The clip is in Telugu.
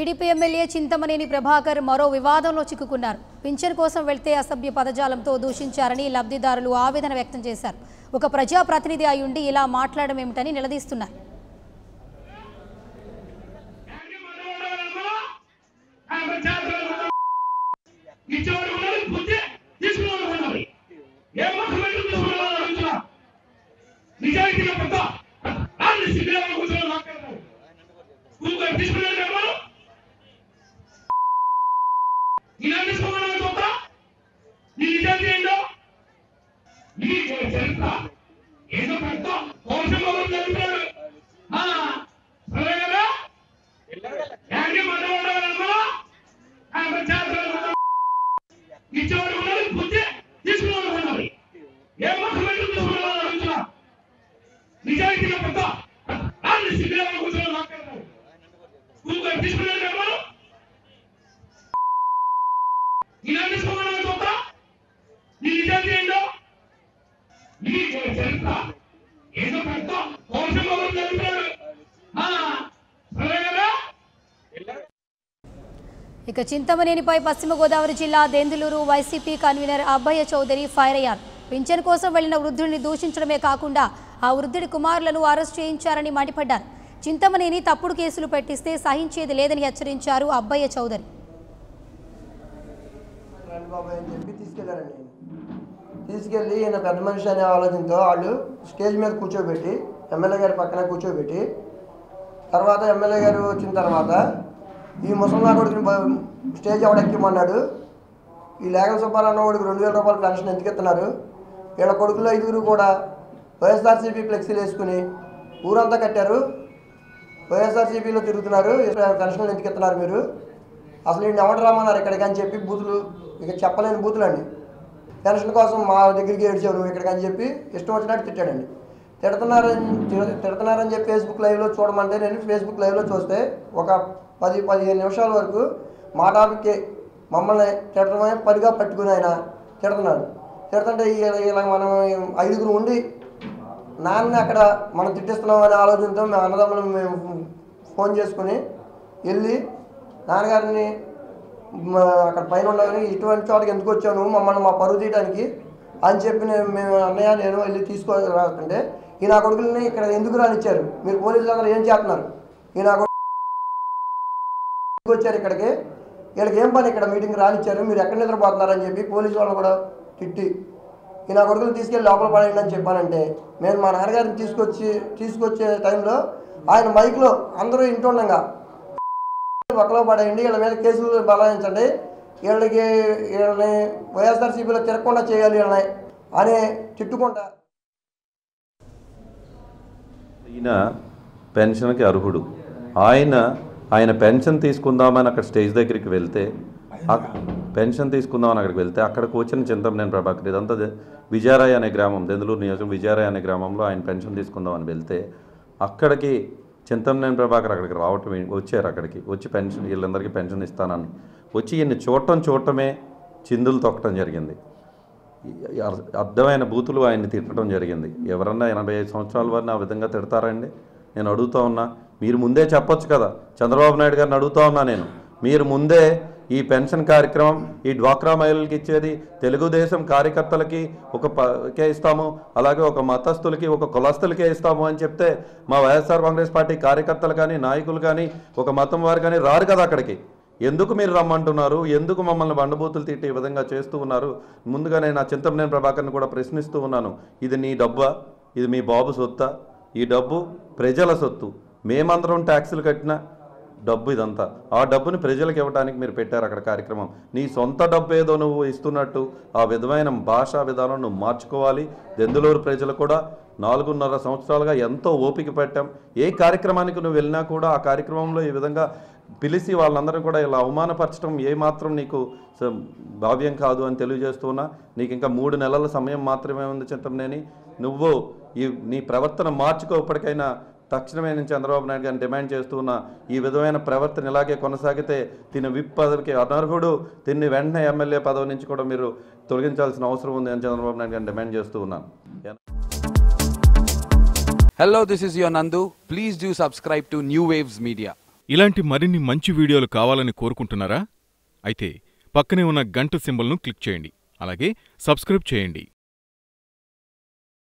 టీడీపీ ఎమ్మెల్యే చింతమనేని ప్రభాకర్ మరో వివాదంలో చిక్కుకున్నారు. పింఛన్ కోసం వెళ్తే అసభ్య పదజాలంతో దూషించారని లబ్ధిదారులు ఆవేదన వ్యక్తం చేశారు. ఒక ప్రజాప్రతినిధి అయ్యుండి ఇలా మాట్లాడడం ఏమిటని నిలదీస్తున్నారు. ఇక చింతమనేనిపై పశ్చిమ గోదావరి జిల్లా దెందులూరు వైసీపీ కన్వీనర్ అబ్బయ్య చౌదరి ఫైర్ అయ్యారు. పింఛన్ కోసం వెళ్లిన వృద్ధుల్ని దూషించడమే కాకుండా ఆ వృద్ధుడి కుమారులను అరెస్ట్ చేయించారని మండిపడ్డారు. చింతమనేని తప్పుడు కేసులు పెట్టిస్తే సహించేది లేదని హెచ్చరించారు అబ్బయ్య చౌదరి. తీసుకెళ్ళి ఈయన పెద్ద మనిషి అనే ఆలోచనతో వాళ్ళు స్టేజ్ మీద కూర్చోబెట్టి ఎమ్మెల్యే గారి పక్కన కూర్చోబెట్టి తర్వాత ఎమ్మెల్యే గారు వచ్చిన తర్వాత ఈ ముసలినా కొడుకుని స్టేజ్ ఎవడెక్కమన్నాడు. ఈ లేఖల సుబ్బారావు వాడికి 2000 రూపాయలు పెన్షన్ ఎందుకు ఇస్తున్నారు? వీళ్ళ కొడుకుల్లో 5 కూడా వైఎస్ఆర్సీపీ ఫ్లెక్సీలు వేసుకుని ఊరంతా కట్టారు. వైఎస్ఆర్సీపీలో తిరుగుతున్నారు. పెన్షన్లు ఎందుకు ఇస్తున్నారు మీరు? అసలు ఈయన ఎవరు రమ్మన్నారు ఇక్కడికి అని చెప్పి బూతులు, ఇక చెప్పలేని బూతులు అండి. పెన్షన్ కోసం మా దగ్గరికి ఏడ్చావు నువ్వు ఇక్కడికి అని చెప్పి ఇష్టం వచ్చినట్టు తిట్టాడండి. తిడుతున్నారని చెప్పి ఫేస్బుక్ లైవ్లో చూడమంటే నేను ఫేస్బుక్ లైవ్లో చూస్తే ఒక 10-15 నిమిషాల వరకు మా టాపిక్కి మమ్మల్ని తిట్టడమే పనిగా పట్టుకుని ఆయన తిడుతున్నాడు. తిడుతుంటే ఇలా మనం 5 ఉండి నాన్న అక్కడ మనం తిట్టిస్తున్నాం అనే ఆలోచనతో మేము అన్నదమ్ములు మేము ఫోన్ చేసుకుని వెళ్ళి నాన్నగారిని అక్కడ పైన ఉండగానే ఇటువంటి చోటకి ఎందుకు వచ్చావు మమ్మల్ని మా పరువు తీయడానికి అని చెప్పి మేము అన్నయ్య నేను వెళ్ళి తీసుకోవాలంటే ఈ నా కొడుకులని ఇక్కడ ఎందుకు రానిచ్చారు? మీరు పోలీసులు అందరూ ఏం చేస్తున్నారు? ఈ నా కొడుకు వచ్చారు ఇక్కడికి, వీళ్ళకి ఏం పని ఇక్కడ మీటింగ్ రానిచ్చారు, మీరు ఎక్కడ నిద్రపోతున్నారని చెప్పి పోలీసు వాళ్ళని కూడా తిట్టి ఈ నా కొడుకులు తీసుకెళ్ళి లోపల పడేయండి అని చెప్పానంటే మేము మా నాన్నగారిని తీసుకొచ్చే టైంలో ఆయన మైక్లో అందరూ ఇంటుండగా ఒక్కలో పడేయండి, వీళ్ళ మీద కేసులు బలాయించండి, వీళ్ళని వైఎస్ఆర్సీపీలో తిరగకుండా చేయాలి వీళ్ళని అని తిట్టుకుంటా. ఈయన పెన్షన్కి అర్హుడు. ఆయన పెన్షన్ తీసుకుందామని అక్కడ స్టేజ్ దగ్గరికి వెళ్తే పెన్షన్ తీసుకుందామని అక్కడికి వెళ్తే అక్కడికి వచ్చిన చింతమనేని ప్రభాకర్ ఇదంతా విజయరాయ అనే గ్రామం, దెందులూరు నియోజకవర్గం విజయరాయ అనే గ్రామంలో ఆయన పెన్షన్ తీసుకుందామని వెళ్తే అక్కడికి చింతమనేని ప్రభాకర్ అక్కడికి వచ్చారు. అక్కడికి వచ్చి పెన్షన్ వీళ్ళందరికీ పెన్షన్ ఇస్తానని వచ్చి ఈయన్ని చూడటమే చిందులు తొక్కడం జరిగింది. అర్థమైన బూతులు ఆయన్ని తిట్టడం జరిగింది. ఎవరన్నా 85 సంవత్సరాల వారిని ఆ విధంగా తిడతారండి? నేను అడుగుతా ఉన్నా, మీరు ముందే చెప్పొచ్చు కదా. చంద్రబాబు నాయుడు గారిని అడుగుతా ఉన్నా నేను, మీరు ముందే ఈ పెన్షన్ కార్యక్రమం ఈ డ్వాక్రా మహిళలకి ఇచ్చేది తెలుగుదేశం కార్యకర్తలకి కే ఇస్తాము, అలాగే ఒక మతస్థులకి ఒక కులస్తులకే ఇస్తాము అని చెప్తే మా వైఎస్ఆర్ కాంగ్రెస్ పార్టీ కార్యకర్తలు కానీ నాయకులు కానీ ఒక మతం వారు కానీ రారు కదా అక్కడికి. ఎందుకు మీరు రమ్మంటున్నారు? ఎందుకు మమ్మల్ని బండబూతులు తిట్టి ఈ విధంగా చేస్తూ ఉన్నారు? ముందుగా నేను ఆ చింతమనేని ప్రభాకర్ని కూడా ప్రశ్నిస్తూ ఉన్నాను. ఇది నీ డబ్బా? ఇది మీ బాబు సొత్తా? ఈ డబ్బు ప్రజల సొత్తు. మేమందరం ట్యాక్సులు కట్టిన డబ్బు ఇదంతా. ఆ డబ్బుని ప్రజలకు ఇవ్వడానికి మీరు పెట్టారు అక్కడ కార్యక్రమం. నీ సొంత డబ్బు ఏదో నువ్వు ఇస్తున్నట్టు ఆ విధమైన భాషా విధానం నువ్వు మార్చుకోవాలి. దెందులూరు ప్రజలు కూడా 4.5 సంవత్సరాలుగా ఎంతో ఓపిక పెట్టాం. ఏ కార్యక్రమానికి నువ్వు వెళ్ళినా కూడా ఆ కార్యక్రమంలో ఈ విధంగా పిలిచి వాళ్ళందరూ కూడా ఇలా అవమానపరచడం ఏమాత్రం నీకు భావ్యం కాదు అని తెలియజేస్తున్నా. నీకు ఇంకా 3 నెలల సమయం మాత్రమే ఉంది చింతమనేని. నువ్వు నీ ప్రవర్తన మార్చుకో. ఇప్పటికైనా తక్షణమే నేను చంద్రబాబు నాయుడు గారిని డిమాండ్ చేస్తున్నా, ఈ విధమైన ప్రవర్తన ఇలాగే కొనసాగితే తిని విప్ పదవికి అనర్హుడు, తిని వెంటనే ఎమ్మెల్యే పదవి నుంచి కూడా మీరు తొలగించాల్సిన అవసరం ఉంది అని చంద్రబాబు నాయుడు గారిని డిమాండ్ చేస్తూ ఉన్నాను. Hello, this is your Nandu. Please do subscribe to New Waves Media. ఇలాంటి మరిన్ని మంచి వీడియోలు కావాలని కోరుకుంటున్నారా? అయితే పక్కనే ఉన్న గంట సింబల్ను క్లిక్ చేయండి. అలాగే సబ్స్క్రైబ్ చేయండి.